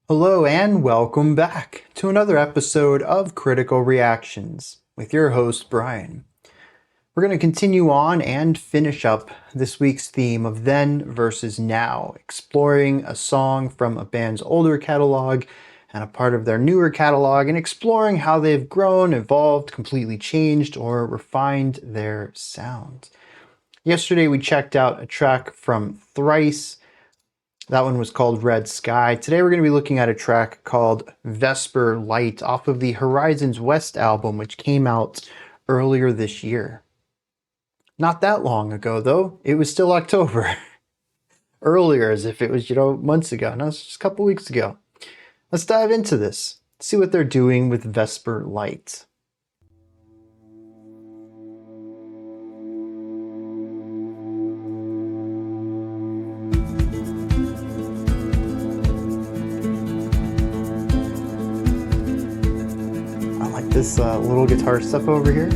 Hello and welcome back to another episode of Critical Reactions with your host, Bryan. We're going to continue on and finish up this week's theme of then versus now, exploring a song from a band's older catalog and a part of their newer catalog, and exploring how they've grown, evolved, completely changed, or refined their sound. Yesterday we checked out a track from Thrice. That one was called Red Sky. Today we're going to be looking at a track called Vesper Light off of the Horizons West album, which came out earlier this year. Not that long ago, though. It was still October. Earlier, as if it was, months ago. No, it's just a couple weeks ago. Let's dive into this. See what they're doing with Vesper Light. This little guitar stuff over here.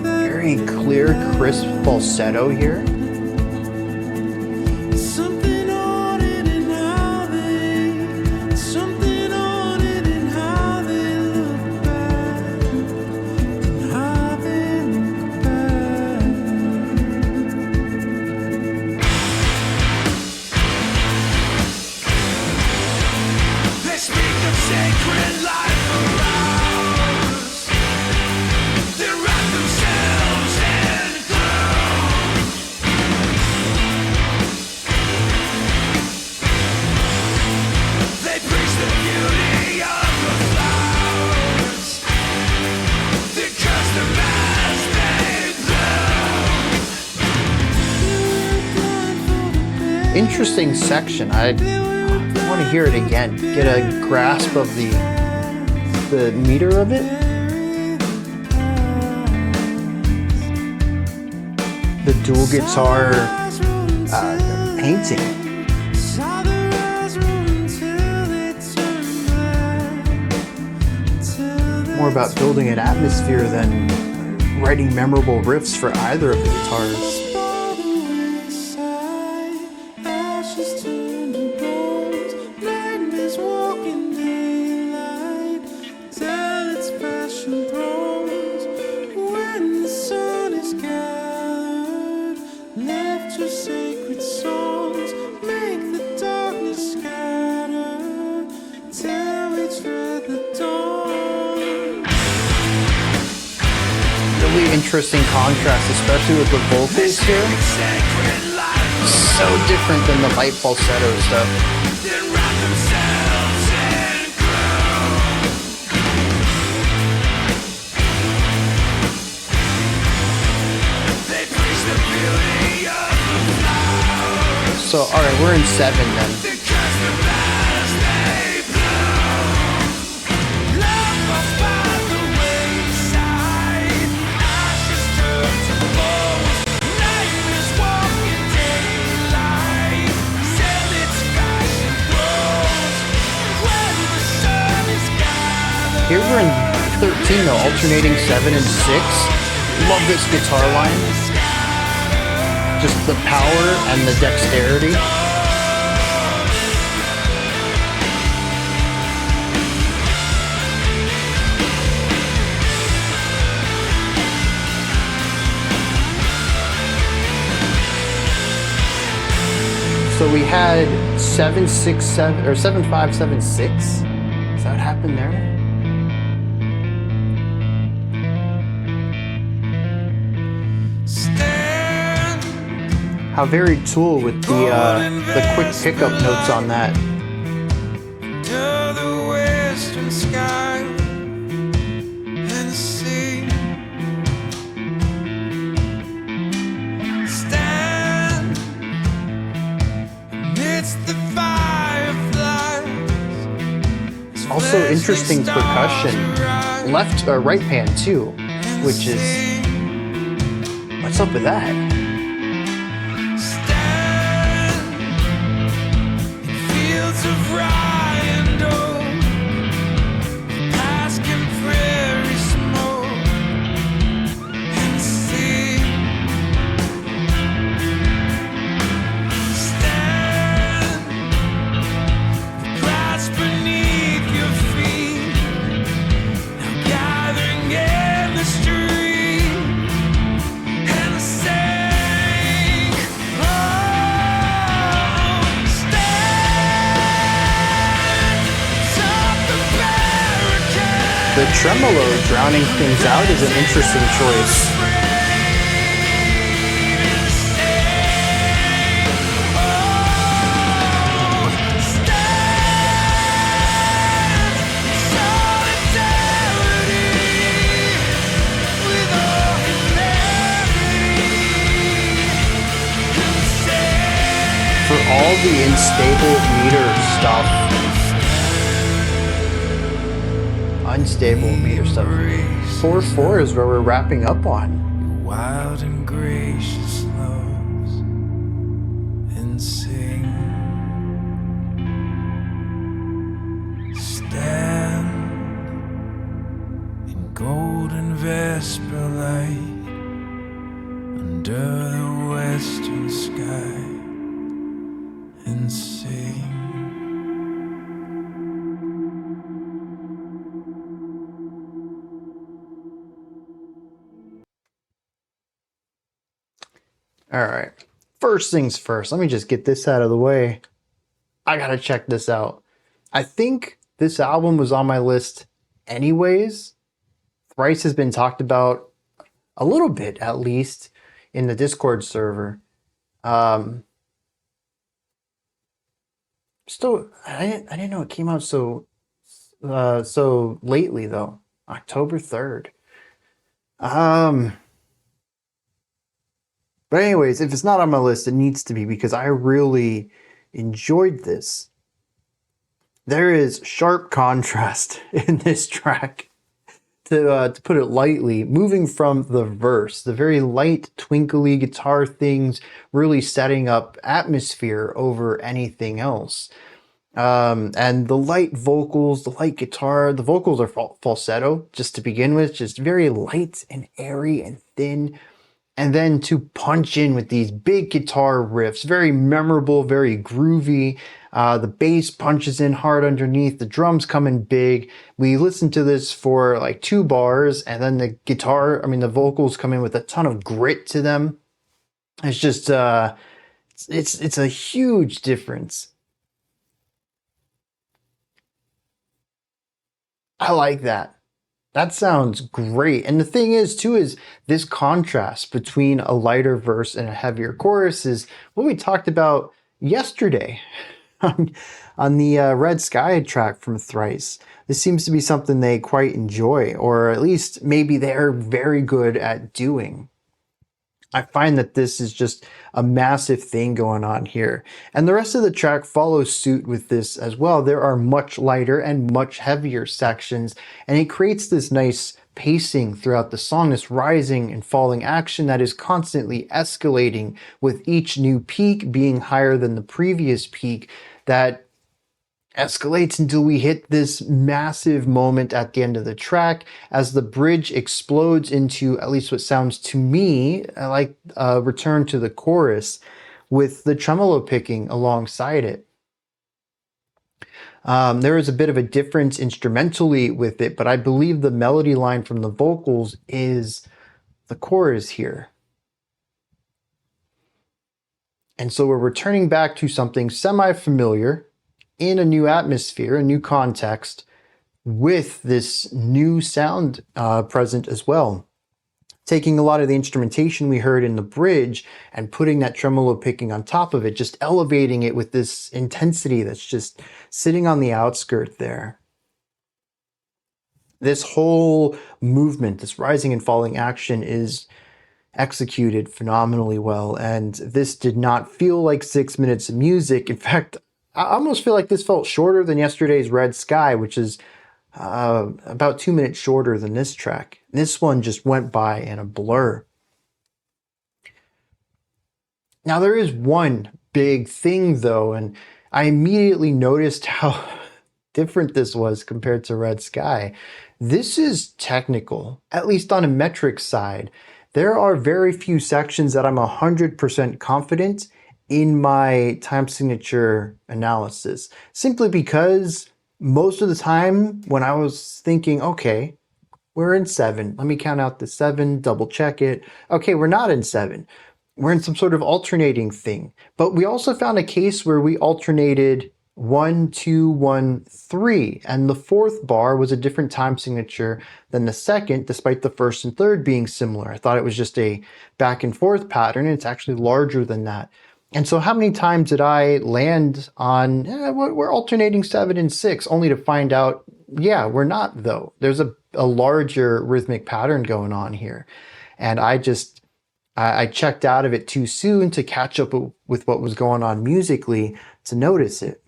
Very clear, crisp falsetto here. Interesting section. I want to hear it again. Get a grasp of the meter of it. The dual guitar painting. More about building an atmosphere than writing memorable riffs for either of the guitars. Interesting contrast, especially with the vocals here. So different than the light falsetto stuff. So, alright, we're in 7 then. Here we're in 13 though, alternating 7 and 6. Love this guitar line. Just the power and the dexterity. So we had 7-6-7 or 7-5-7-6. Does that happen there? How very Tool with the quick pickup notes on that. To the western sky and the sea. Stand amidst the fireflies. Also interesting percussion. Left or right pan too, which is, what's up with that? Of Ryan, The tremolo drowning things out is an interesting choice. For all the unstable meter stuff. Unstable meter stuff. 4/4 is where we're wrapping up on. Wild and gracious loves and sing. Stand in golden Vesper Light under the western sky and sing. All right. First things first, let me just get this out of the way. I gotta check this out. I think this album was on my list anyways. Thrice has been talked about a little bit, at least, in the Discord server. Still, I didn't know it came out so lately though. October 3rd. But anyways, if it's not on my list, it needs to be because I really enjoyed this. There is sharp contrast in this track, to put it lightly, moving from the verse, the very light, twinkly guitar things, really setting up atmosphere over anything else. And the light vocals, the light guitar, the vocals are falsetto just to begin with, just very light and airy and thin. And then to punch in with these big guitar riffs, very memorable, very groovy. The bass punches in hard underneath, the drums come in big. We listen to this for like 2 bars, and then the vocals come in with a ton of grit to them. It's just, it's a huge difference. I like that. That sounds great. And the thing is, too, is this contrast between a lighter verse and a heavier chorus is what we talked about yesterday on the Red Sky track from Thrice. This seems to be something they quite enjoy, or at least maybe they're very good at doing. I find that this is just a massive thing going on here. And the rest of the track follows suit with this as well. There are much lighter and much heavier sections, and it creates this nice pacing throughout the song, this rising and falling action that is constantly escalating, with each new peak being higher than the previous peak, that escalates until we hit this massive moment at the end of the track as the bridge explodes into, at least what sounds to me like a return to the chorus, with the tremolo picking alongside it. There is a bit of a difference instrumentally with it, but I believe the melody line from the vocals is the chorus here. And so we're returning back to something semi-familiar in a new atmosphere, a new context, with this new sound present as well. Taking a lot of the instrumentation we heard in the bridge and putting that tremolo picking on top of it, just elevating it with this intensity that's just sitting on the outskirt there. This whole movement, this rising and falling action, is executed phenomenally well, and this did not feel like 6 minutes of music. In fact, I almost feel like this felt shorter than yesterday's Red Sky, which is about 2 minutes shorter than this track. This one just went by in a blur. Now, there is one big thing though, and I immediately noticed how different this was compared to Red Sky. This is technical, at least on a metric side. There are very few sections that I'm 100% confident in my time signature analysis, simply because most of the time when I was thinking, okay, we're in 7, let me count out the 7, double check it. Okay, we're not in 7. We're in some sort of alternating thing. But we also found a case where we alternated 1, 2, 1, 3. And the fourth bar was a different time signature than the second, despite the first and third being similar. I thought it was just a back and forth pattern, and it's actually larger than that. And so how many times did I land on, we're alternating 7 and 6, only to find out, yeah, we're not though. There's a larger rhythmic pattern going on here. And I checked out of it too soon to catch up with what was going on musically to notice it.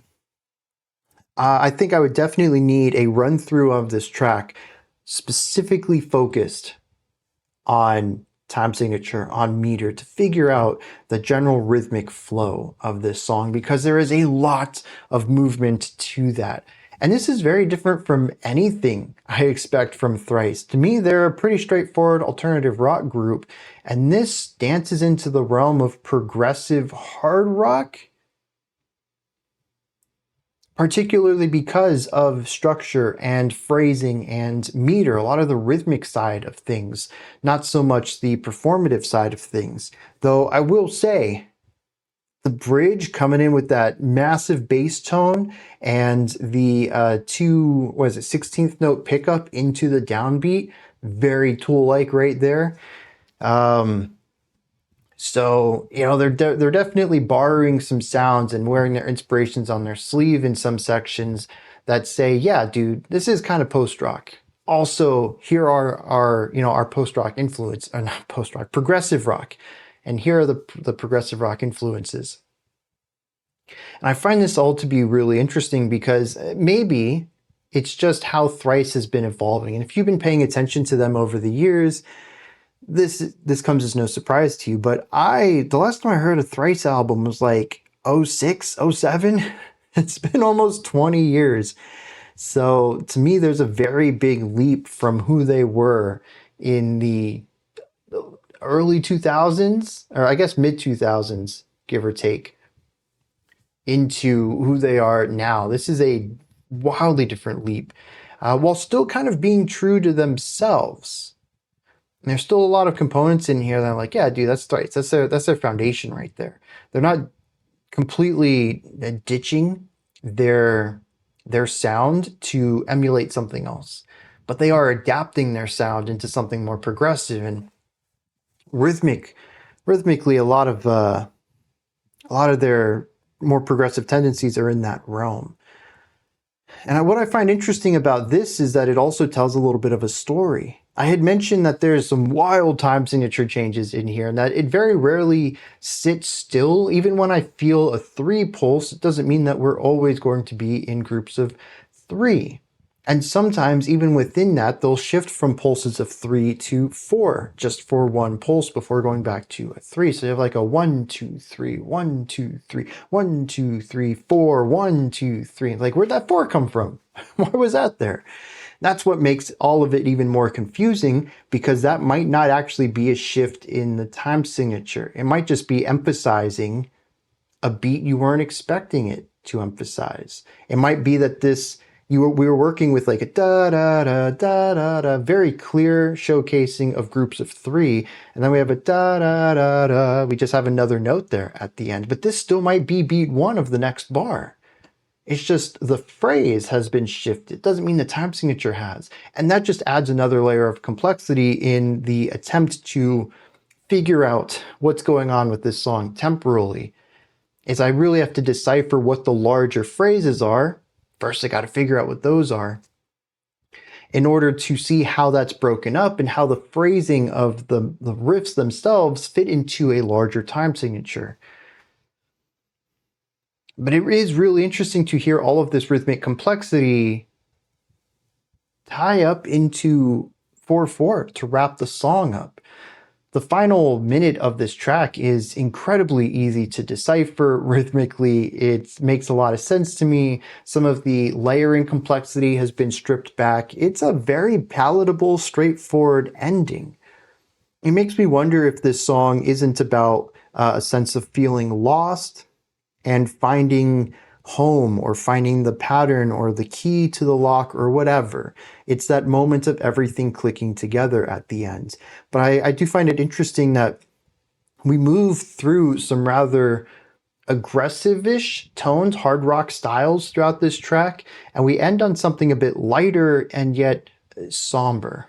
I think I would definitely need a run through of this track specifically focused on time signature, on meter, to figure out the general rhythmic flow of this song, because there is a lot of movement to that. And this is very different from anything I expect from Thrice. To me, they're a pretty straightforward alternative rock group, and this dances into the realm of progressive hard rock, particularly because of structure and phrasing and meter, a lot of the rhythmic side of things, not so much the performative side of things. Though I will say, the bridge coming in with that massive bass tone and the 16th note pickup into the downbeat, very Tool-like right there. So, they're definitely borrowing some sounds and wearing their inspirations on their sleeve in some sections that say, yeah, dude, this is kind of post-rock. Also, here are our post-rock influence, or not post-rock, progressive rock. And here are the progressive rock influences. And I find this all to be really interesting because maybe it's just how Thrice has been evolving. And if you've been paying attention to them over the years, this comes as no surprise to you, but the last time I heard a Thrice album was like 06, 07. It's been almost 20 years. So to me, there's a very big leap from who they were in the early 2000s, or I guess mid 2000s, give or take, into who they are now. This is a wildly different leap, while still kind of being true to themselves. And there's still a lot of components in here that I'm like, yeah, dude, that's Thrice. That's their foundation right there. They're not completely ditching their sound to emulate something else, but they are adapting their sound into something more progressive and rhythmically. A lot of their more progressive tendencies are in that realm. And what I find interesting about this is that it also tells a little bit of a story. I had mentioned that there's some wild time signature changes in here and that it very rarely sits still. Even when I feel a 3 pulse, it doesn't mean that we're always going to be in groups of 3. And sometimes even within that, they'll shift from pulses of 3 to 4 just for one pulse before going back to a 3. So you have like a 1, 2, 3, 1, 2, 3, 1, 2, 3, 4, 1, 2, 3. Like, where'd that 4 come from? Why was that there? That's what makes all of it even more confusing, because that might not actually be a shift in the time signature. It might just be emphasizing a beat you weren't expecting it to emphasize. It might be that we were working with like a da da da da da da, very clear showcasing of groups of 3, and then we have a da da da da. We just have another note there at the end, but this still might be beat 1 of the next bar. It's just the phrase has been shifted. Doesn't mean the time signature has. And that just adds another layer of complexity in the attempt to figure out what's going on with this song temporally. Is I really have to decipher what the larger phrases are. First, I got to figure out what those are in order to see how that's broken up and how the phrasing of the riffs themselves fit into a larger time signature. But it is really interesting to hear all of this rhythmic complexity tie up into 4/4 to wrap the song up. The final minute of this track is incredibly easy to decipher rhythmically. It makes a lot of sense to me. Some of the layering complexity has been stripped back. It's a very palatable, straightforward ending. It makes me wonder if this song isn't about a sense of feeling lost and finding home, or finding the pattern or the key to the lock or whatever. It's that moment of everything clicking together at the end. But I do find it interesting that we move through some rather aggressive-ish tones, hard rock styles throughout this track, and we end on something a bit lighter and yet somber.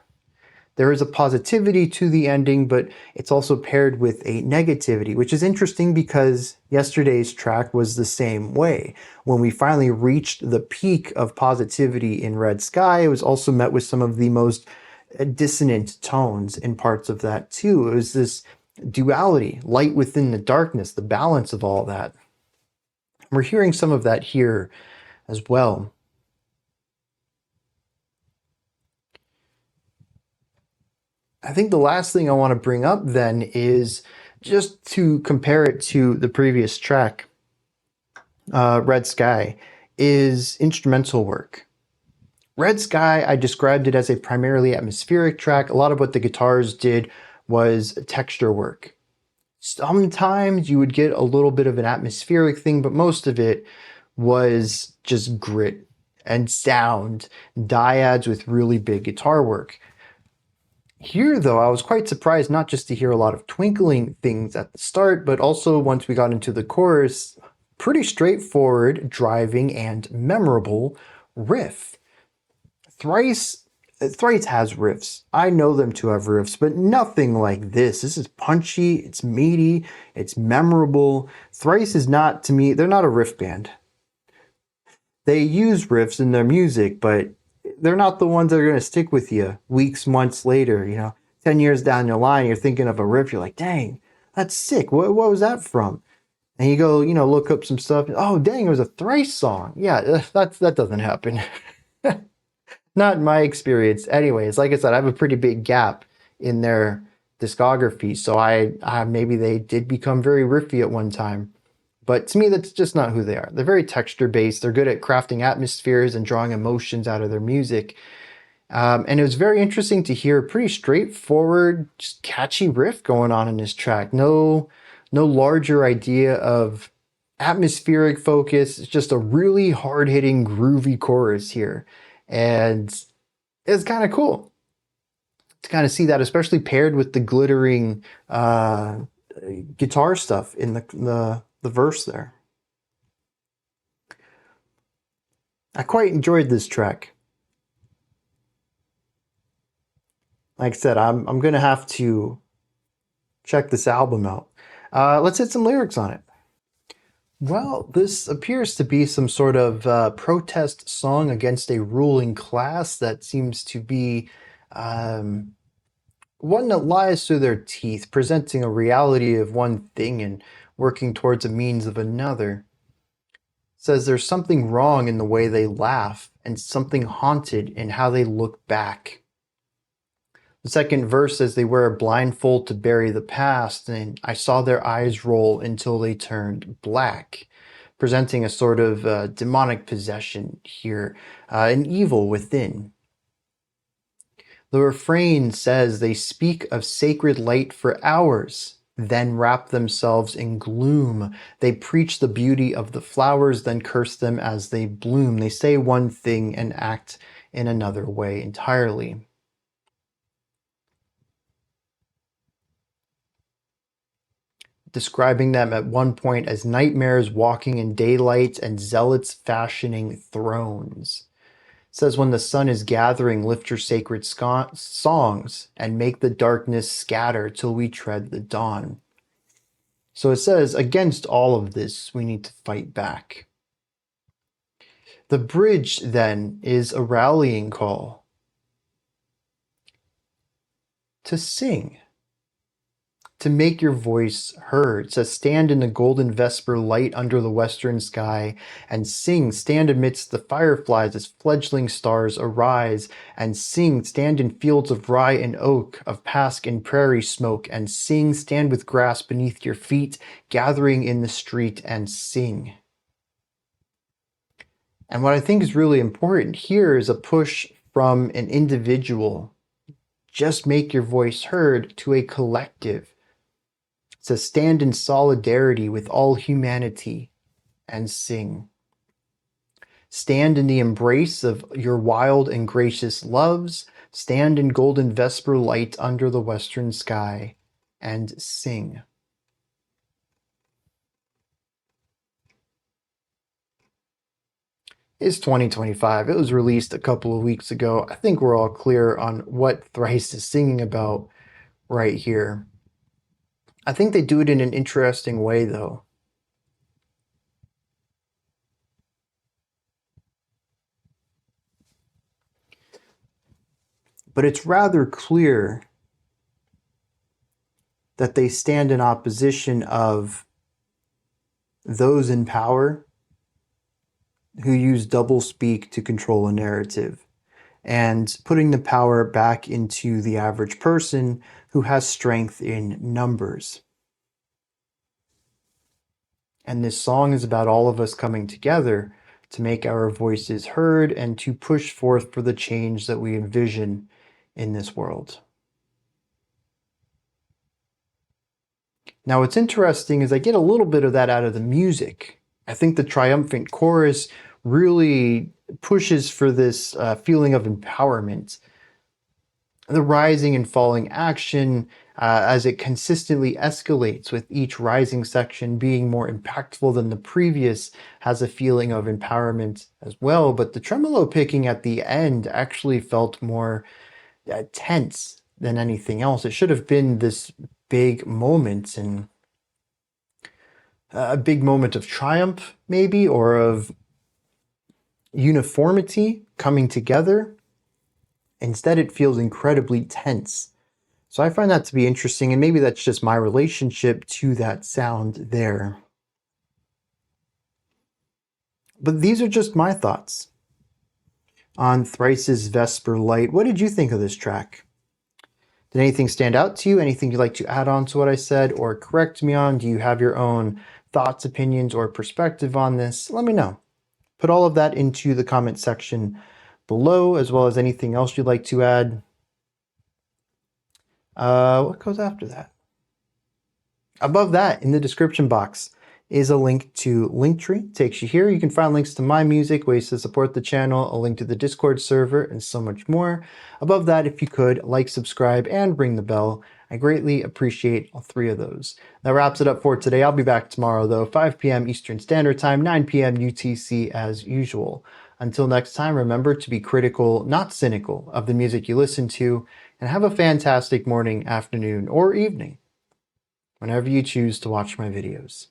There is a positivity to the ending, but it's also paired with a negativity, which is interesting because yesterday's track was the same way. When we finally reached the peak of positivity in Red Sky, it was also met with some of the most dissonant tones in parts of that too. It was this duality, light within the darkness, the balance of all that. We're hearing some of that here as well. I think the last thing I want to bring up then is just to compare it to the previous track, Red Sky, is instrumental work. Red Sky, I described it as a primarily atmospheric track. A lot of what the guitars did was texture work. Sometimes you would get a little bit of an atmospheric thing, but most of it was just grit and sound, dyads with really big guitar work. Here, though, I was quite surprised not just to hear a lot of twinkling things at the start, but also once we got into the chorus, pretty straightforward, driving, and memorable riff. Thrice has riffs. I know them to have riffs, but nothing like this. This is punchy, it's meaty, it's memorable. Thrice is not, to me, they're not a riff band. They use riffs in their music, but they're not the ones that are going to stick with you weeks, months later. 10 years down the line, you're thinking of a riff, you're like, dang, that's sick. What was that from? And you go, look up some stuff. Oh, dang, it was a Thrice song. Yeah, that doesn't happen. Not in my experience. Anyways, like I said, I have a pretty big gap in their discography, so I maybe they did become very riffy at one time. But to me, that's just not who they are. They're very texture-based. They're good at crafting atmospheres and drawing emotions out of their music. And it was very interesting to hear a pretty straightforward, just catchy riff going on in this track. No larger idea of atmospheric focus. It's just a really hard-hitting, groovy chorus here. And it's kind of cool to kind of see that, especially paired with the glittering guitar stuff in the verse there. I quite enjoyed this track. Like I said, I'm gonna have to check this album out. Let's hit some lyrics on it. Well, this appears to be some sort of protest song against a ruling class that seems to be one that lies through their teeth, presenting a reality of one thing and working towards a means of another. It says there's something wrong in the way they laugh and something haunted in how they look back. The second verse says they wear a blindfold to bury the past, and I saw their eyes roll until they turned black, presenting a sort of demonic possession here, an evil within. The refrain says they speak of sacred light for hours, then wrap themselves in gloom. They preach the beauty of the flowers, then curse them as they bloom. They say one thing and act in another way entirely. Describing them at one point as nightmares walking in daylight and zealots fashioning thrones. It says, when the sun is gathering, lift your sacred songs and make the darkness scatter till we tread the dawn. So it says, against all of this, we need to fight back. The bridge, then, is a rallying call to sing, to make your voice heard. It says, stand in the golden Vesper light under the western sky and sing. Stand amidst the fireflies as fledgling stars arise and sing. Stand in fields of rye and oak, of pasque and prairie smoke and sing. Stand with grass beneath your feet, gathering in the street and sing. And what I think is really important here is a push from an individual, just make your voice heard, to a collective. It says, stand in solidarity with all humanity and sing. Stand in the embrace of your wild and gracious loves. Stand in golden Vesper light under the western sky and sing. is 2025. It was released a couple of weeks ago. I think we're all clear on what Thrice is singing about right here. I think they do it in an interesting way, though. But it's rather clear that they stand in opposition of those in power who use doublespeak to control a narrative, and putting the power back into the average person who has strength in numbers. And this song is about all of us coming together to make our voices heard and to push forth for the change that we envision in this world. Now, what's interesting is I get a little bit of that out of the music. I think the triumphant chorus really pushes for this feeling of empowerment. The rising and falling action as it consistently escalates, with each rising section being more impactful than the previous, has a feeling of empowerment as well. But the tremolo picking at the end actually felt more tense than anything else. It should have been this big moment, and a big moment of triumph, maybe, or of uniformity coming together. Instead, it feels incredibly tense. So I find that to be interesting, and maybe that's just my relationship to that sound there. But these are just my thoughts on Thrice's Vesper Light. What did you think of this track? Did anything stand out to you? Anything you'd like to add on to what I said or correct me on? Do you have your own thoughts, opinions, or perspective on this? Let me know. Put all of that into the comment section below, as well as anything else you'd like to add. What goes after that? Above that, in the description box, is a link to Linktree. Takes you here. You can find links to my music, ways to support the channel, a link to the Discord server, and so much more. Above that, if you could, like, subscribe, and ring the bell. I greatly appreciate all three of those. That wraps it up for today. I'll be back tomorrow, though, 5 p.m. Eastern Standard Time, 9 p.m. UTC as usual. Until next time, remember to be critical, not cynical, of the music you listen to, and have a fantastic morning, afternoon, or evening, whenever you choose to watch my videos.